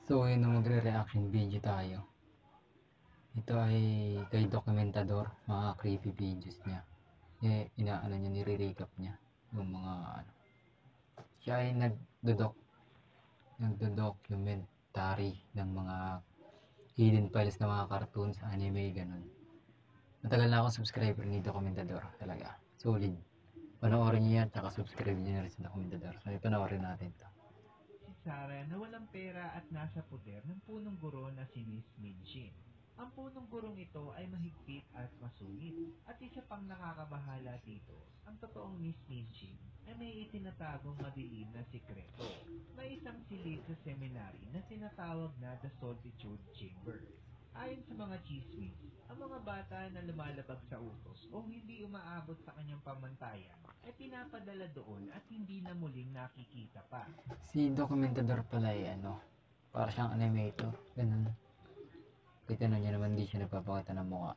So, yun na magre-reaction video tayo. Ito ay kay Dokumentador, mga creepy videos niya. Inaano niya, nire-recap niya yung mga ano. Siya ay nagdo-documentary ng mga hidden files ng mga cartoons, anime, ganun. Matagal na akong subscriber ni Dokumentador, talaga. Solid. Panoorin niyo yan, tsaka subscribe niyo na rin sa Dokumentador. So, panoorin natin to. Si Sarah na walang pera at nasa poder ng punong guro na si Miss Minchin. Ang punong gurong ito ay mahigpit at masungit. At isa pang nakakabahala dito, ang totoong Miss Minchin ay may itinatagong madilim na sikreto. May isang silid sa seminary na tinatawag na The Solitude Chamber. Ayon sa mga chismis, ang mga bata na lumalabag sa utos o hindi umaabot sa kanyang pamantayan ay pinapadala doon at hindi na muling nakikita pa. Si Dokumentador pala ay ano, para siyang animator, ganun. Kita na niya naman, hindi siya nagpapakita ng mukha.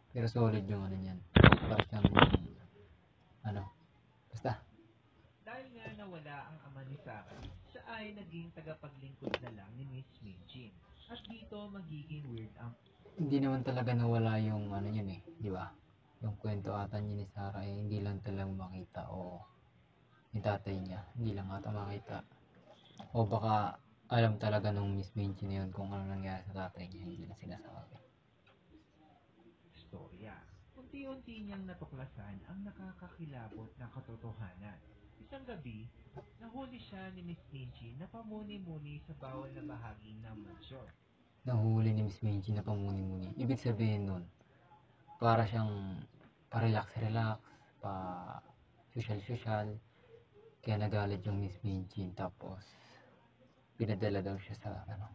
Pero solid yung ano niyan. Para siyang, ano, basta. Dahil nga nawala ang ama ni Sarah, siya ay naging tagapaglingkod na lang ni Miss Minchin. At dito magiging weird ang Hindi naman talaga nawala yung ano yun eh, di ba? Yung kwento ata niya ni Sarah eh, hindi lang talagang makita o yung tatay niya, hindi lang ata makita. O baka alam talaga nung Miss Minchi na yun kung ano nangyari sa tatay niya, hindi na sinasabi. istorya. Unti-unti niyang natuklasan ang nakakakilabot na katotohanan. Isang gabi, nahuli siya ni Miss Minchin na pamuni-muni sa bawal na bahagi ng mansyon. Nahuli ni Miss Minchi na pamuni-muni. Ibig sabihin nun, para siyang pa-relax-relax, pa-social-social. Kaya nagalit yung Miss Minchi, tapos pinadala daw siya sa ano.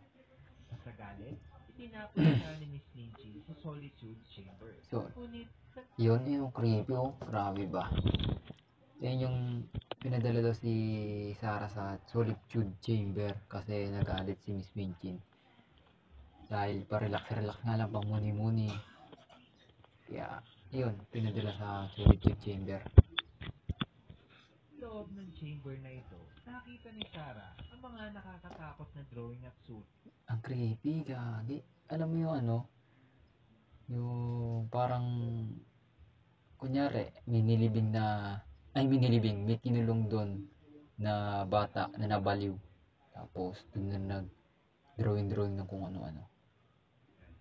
Sa galit, itinapon siya ni Miss Minchin sa Solitude Chamber. So, Ngunit yun yung creepy oh, grabe ba? Yan yung pinadala daw si Sarah sa Solitude Chamber kasi nagalit si Miss Minchin. Dahil pa-relax-relax nga lang, pang muni-muni. Kaya, yun, pinadala sa Solitude Chamber. loob ng chamber na ito, nakita ni Sarah ang mga nakakatakot na drawing at suit. Ang creepy, gagi. Alam mo yung ano, yung parang, kunyari, may kinulong doon na bata na nabaliw. Tapos, doon na nag-drawing ng kung ano-ano.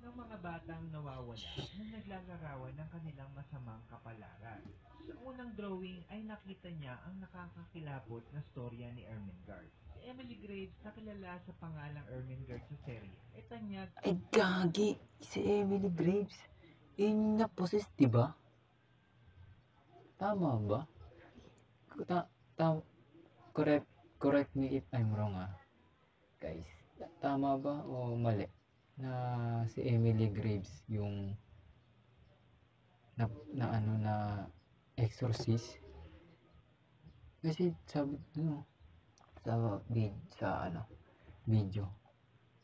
Ng mga batang nawawala na naglalarawan ng kanilang masamang kapalaran. Sa unang drawing ay nakita niya ang nakakakilabot na storya ni Ermengarde. Si Emily Graves na kilala sa pangalang Ermengarde sa serye ay tanyag Ay, gagi! Si Emily Graves. Yun na possess, diba? Tama ba? Ta ta correct me if I'm wrong guys. Tama ba o mali? Na si Emily Graves yung na exorcist. Kasi sabi sa video.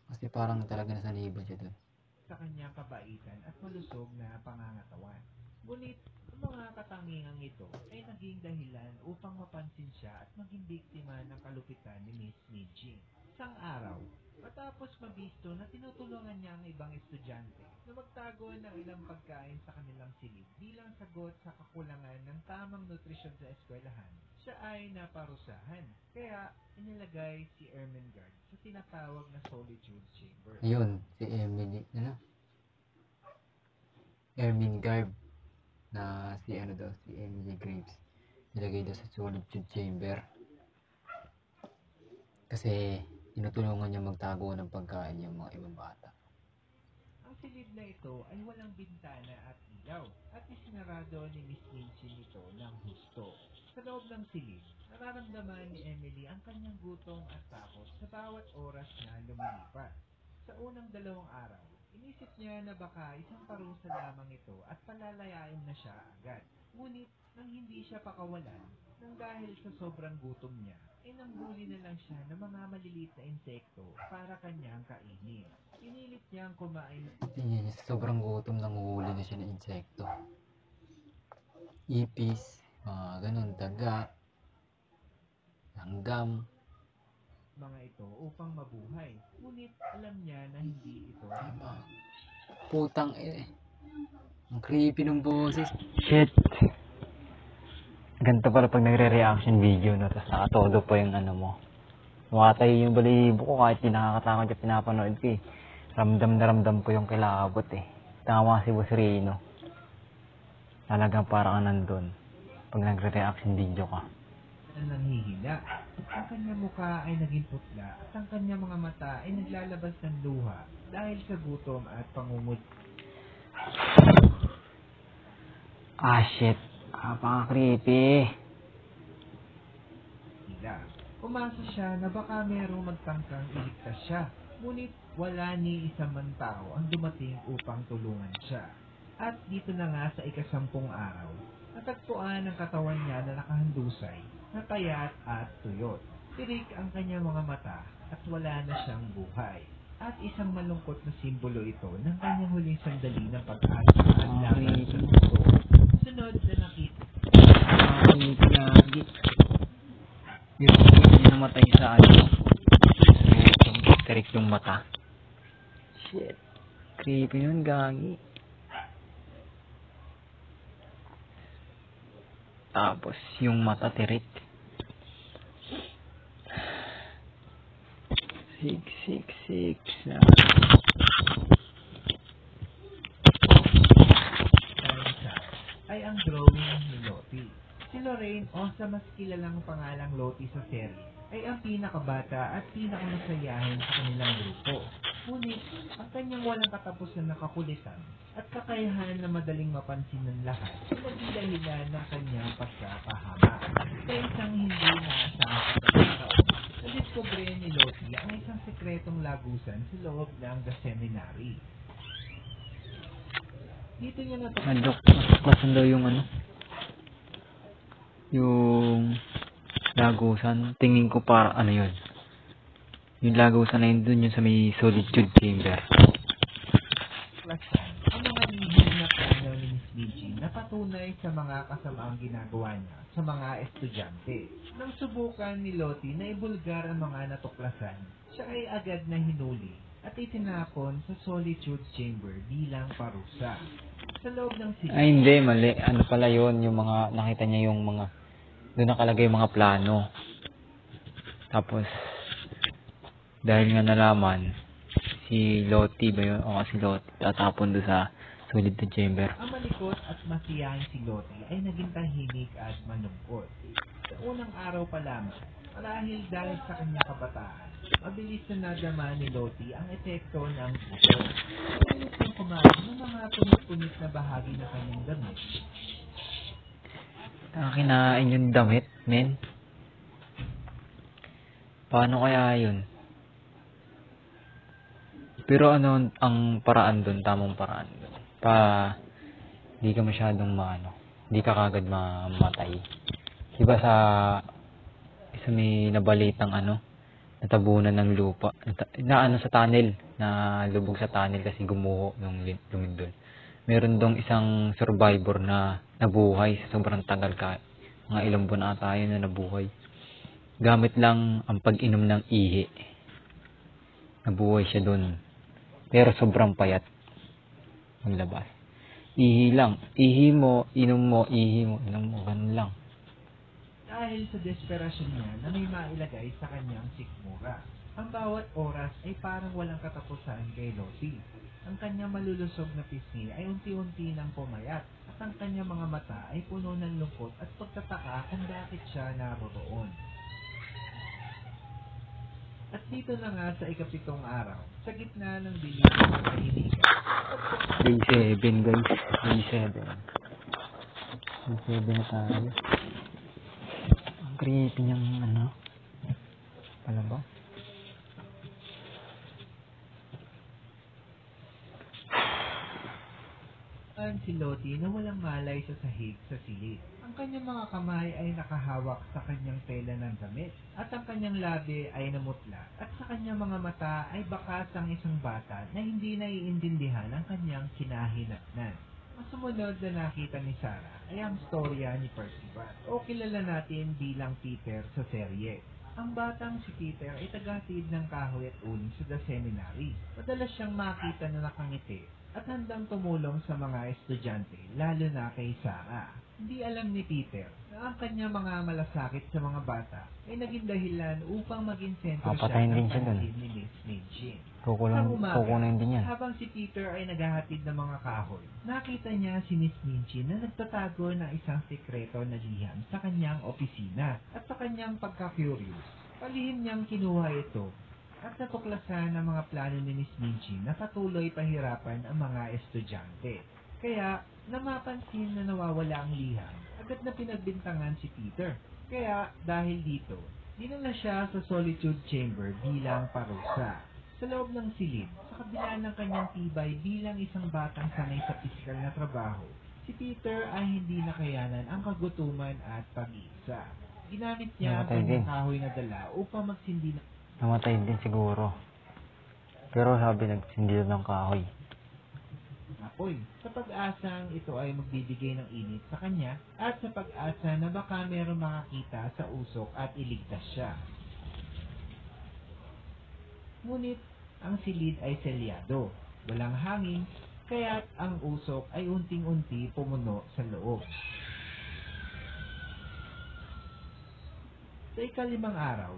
Kasi parang talaga nasaniban siya dun. sa kanyang kabaitan at malusog na pangangatawan. Ngunit ang mga katangiang ito ay naging dahilan upang mapansin siya at maging biktima ng kalupitan ni Miss Minchin. Isang araw, matapos mabisto na tinutulungan niya ang ibang estudyante na magtago ng ilang pagkain sa kanilang silid bilang sagot sa kakulangan ng tamang nutrisyon sa eskwelahan, siya ay naparusahan. Kaya inilagay si Ermengarde sa tinatawag na Solitude Chamber. Ayun, si Emily, Ermengarde na si Emily Graves. Nilagay daw sa Solitude Chamber. Kasi tinutulungan niya magtago ng pagkain yung mga ibang bata. Ang silid na ito ay walang bintana at ilaw at isinarado ni Miss Minchin ito ng husto. Sa loob ng silid, nararamdaman ni Emily ang kanyang gutom at takot sa bawat oras na lumilipas. Sa unang 2 araw, inisip niya na baka isang parusa lamang ito at palalayain na siya agad. Ngunit nang hindi siya pakawalan, nang dahil sa sobrang gutom niya, ay nanghuli na lang siya ng mga maliliit na insekto para kanyang kainin. Pinilit niyang kumain Tingnan niya, sa sobrang gutom, nanguhuli na siya ng insekto. Ipis, mga ganun, daga, langgam. mga ito upang mabuhay. Ngunit alam niya na hindi ito tama. Putang ang creepy ng boses. Shit. Ganito pala pag nagre-reaction video, no? Tapos nakatodo pa yung ano mo. Tumatay yung balibo ko kahit di nakakatakot yung pinapanood ko eh. Ramdam na ramdam ko yung kilabot eh. Tama si Boss Rino. Talagang parang nandun pag nagre-reaction video ka. Nanghihina. Ang kanyang mukha ay naging putla at ang kanyang mga mata ay naglalabas ng luha dahil sa gutom at pangungod. Shit. Paka-creepy. Umasa siya na baka merong magtangkang iligtas siya. Ngunit wala ni isang man tao ang dumating upang tulungan siya. At dito na nga sa ika-10 araw, natagpuan ang katawan niya na nakahandusay, napayat at tuyot. Tirik ang kanyang mga mata at wala na siyang buhay. At isang malungkot na simbolo ito ng kanyang huling sandali ng pag-asa at laban sa gusto. Sunod na nakita. Lagi. Yung hindi namatay sa ano. Tirik yung mata. Shit. Creepy nun, gagi. Tapos yung mata tirik. 666 na. Ay ang drawing ni Lottie. Si Lorraine, o sa mas kilalang pangalang Lottie sa serye, ay ang pinakabata at pinakamasayahin sa kanilang grupo. Ngunit, ang kanyang walang katapusan na kakulitan at kakayahan na madaling mapansin ng lahat ay naging dahilan ng kanyang pagkapahama. Sa isang hindi naasahang pagkakataon, nadiskubre ni Lottie ang isang sekretong lagusan sa loob ng The Seminary. Dito niya Natuklasan daw yung ano, yung lagusan. Tingin ko para ano yun, yung lagusan na yun dun yung sa may solitude chamber. Ang mga lihim na plano ni Miss Michi na patunay sa mga kasamaang ginagawa niya sa mga estudyante. Nang subukan ni Lottie na ibulgar ang mga natuklasan, siya ay agad na hinuli at itinapon sa solitude chamber bilang parusa. Sa loob ng Ay hindi, mali. Ano pala yun, yung mga, nakita niya yung mga, doon nakalagay yung mga plano. Tapos, dahil nga nalaman, si Lottie ba yun? O si Lottie, tatapon doon sa solitude chamber. Ang malikot at masiyahin si Lottie ay naging tahimik at malungkot. Sa unang araw pa lamang, marahil dahil sa kanyang kabataan, mabilis na nadama ni Lottie ang epekto ng gusto. Pilit niyang kumain ng mga punit-punit na bahagi ng kanyang damit. Kinain yung damit, men. Paano kaya yun? Pero ano ang paraan doon, tamang paraan doon? Di ka masyadong di ka kagad mamatay. Diba sa may nabalitang natabunan ng lupa, sa tunnel, na lubog sa tunnel kasi gumuho nung lumindol. Meron dong isang survivor na nabuhay sa sobrang tagal, mga ilang buwan ata yun na nabuhay. Gamit lang ang pag-inom ng ihi. Nabuhay siya dun. Pero sobrang payat ang labas. Ihi lang. Ihi mo, inom mo, ihi mo, inom mo. Ganun lang. Dahil sa desperasyon niya na may mailagay sa kanyang sikmura, ang bawat oras ay parang walang katapusan kay Lottie. Ang kanyang malulusog na pisngi ay unti-unti nang pumayat at ang kanyang mga mata ay puno ng lungkot at pagtataka kung bakit siya naroroon. At dito na nga sa ika-7 araw, sa gitna ng dilim ng kahiligan. Day 7 guys. Day 7. Day 7 na tayo. Ang creepy niyang palabas. Si Lottie na walang malay sa sahig sa silid. Ang kanyang mga kamay ay nakahawak sa kanyang tela ng damit at ang kanyang labi ay namutla at sa kanyang mga mata ay bakas ang isang bata na hindi naiintindihan ang kanyang kinahinatnan. Ang sumunod na nakita ni Sarah ay ang storya ni Percival o kilala natin bilang Peter sa serye. Ang batang si Peter ay tagatid ng kahoy at uling sa The Seminary. Madalas siyang makita na nakangiti at handang tumulong sa mga estudyante, lalo na kay Sarah. Hindi alam ni Peter na ang kanyang mga malasakit sa mga bata ay naging dahilan upang maging sentro siya Papatayin din ng siya dun. pansin ni Miss Minchin. Kukunin din yan. Habang si Peter ay naghahatid ng mga kahoy, nakita niya si Miss Minchin na nagtatago ng isang sekreto na liham sa kanyang opisina at sa kanyang pagka-curious. Palihim niyang kinuha ito at natuklasan ang mga plano ni Miss Minchin na patuloy pahirapan ang mga estudyante. Kaya, nang mapansin na nawawala ang liham, agad na pinagbintangan si Peter. Kaya, dahil dito, dinala siya sa solitude chamber bilang parusa. Sa loob ng silid, sa kabila ng kanyang tibay bilang isang batang sanay sa pisikal na trabaho, si Peter ay hindi nakayanan ang kagutuman at pag-iisa. Ginamit niya ang Namatay kanyang din. kahoy na dala upang magsindi ng Namatay din siguro. Pero sabi nagsindi ng kahoy. apoy sa pag-asang ito ay magbibigay ng init sa kanya at sa pag-asa na baka mayroong makakita sa usok at iligtas siya. Ngunit ang silid ay selyado, walang hangin, kaya't ang usok ay unting-unti pumuno sa loob. Sa ika-5 araw,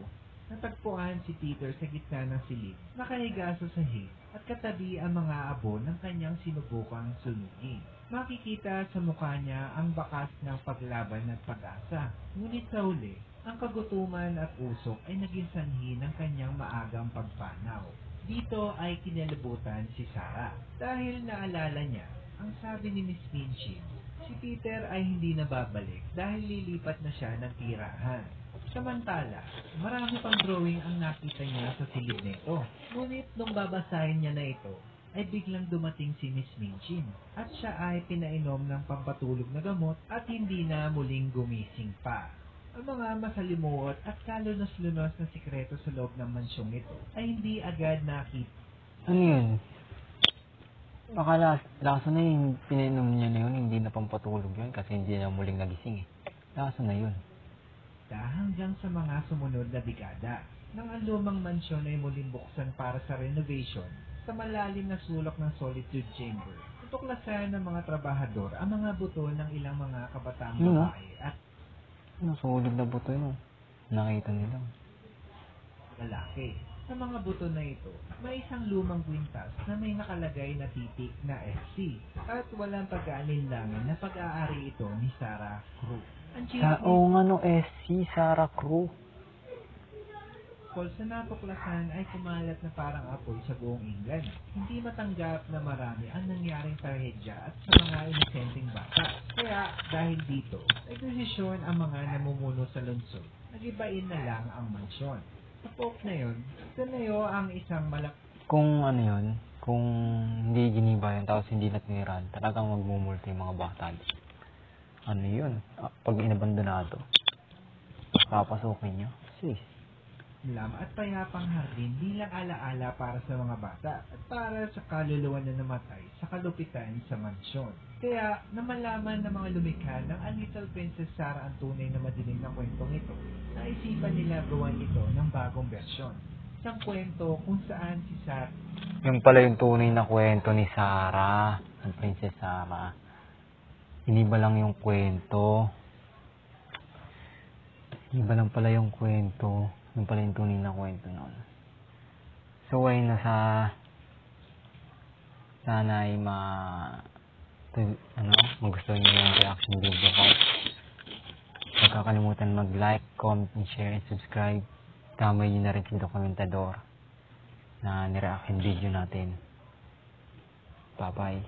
natagpuan si Peter sa gitna ng silid, nakahiga sa sahig at katabi ang mga abo ng kanyang sinubukang sunugin. Makikita sa mukha niya ang bakas ng paglaban at pag-asa. Ngunit sa huli, ang kagutuman at usok ay naging sanhi ng kanyang maagang pagpanaw. Dito ay kinalibutan si Sarah dahil naalala niya ang sabi ni Miss Minchin, si Peter ay hindi nababalik dahil lilipat na siya ng tirahan. Samantala, marami pang drawing ang nakita niya sa silid nito. Ngunit nung babasahin niya na ito, ay biglang dumating si Miss Minchin at siya ay pinainom ng pampatulog na gamot at hindi na muling gumising pa. Ang mga masalimuot at kalunos-lunos na sikreto sa loob ng mansyong ito ay hindi agad nakita. Ano yun? Baka laso na yung pinainom niya na yun, hindi na pampatulog yun kasi hindi na muling nagising eh. Laso na yun. Hanggang sa mga sumunod na dekada, nang ang lumang mansyon ay muling buksan para sa renovation, sa malalim na sulok ng solitude chamber, tutuklasan ng mga trabahador ang mga buto ng ilang mga kabataang babae at Sulit na buto yun. Nakita nila. lalaki. Sa mga buto na ito, may isang lumang kwintas na may nakalagay na titik na SC at walang pag-aalinlangan na pag-aari ito ni Sarah Crew. Ang Oo nga no, SC, Sarah Crew. sa natuklasan ay kumalat na parang apoy sa buong England. Hindi matanggap na marami ang nangyaring trahedya at sa mga inosenteng bata. Kaya dahil dito, nagdesisyon ang mga namumuno sa lungsod. Nagibain na lang ang mansyon. Sa poke na yun, tanayo ang isang Kung ano yun, kung hindi giniba yun, tapos hindi natiniran, talagang magmumulti yung mga bata. Ano yun? Pag inabandonado, papasukin nyo. Sis. lam at payapang hardin bilang alaala para sa mga bata at para sa kaluluwa na namatay sa kalupitan sa mansyon. Kaya, namalaman ng mga lumikha ng A Little Princess Sarah ang tunay na madilim na kwentong ito, naisipan nila gawan ito ng bagong bersyon. Isang kwento kung saan si Sarah Yung pala yung tunay na kwento ni Sarah, ang Princess Sarah. Iniba lang yung kwento. Iba lang pala yung kwento. Yung pala yung tunay na kwento nun. So, ay sana ay magustuhan nyo yung reaction video ko. Huwag kakalimutan mag-like, comment, and share, and subscribe. Tamay nyo na rin si Dokumentador na nireaction video natin. Bye-bye.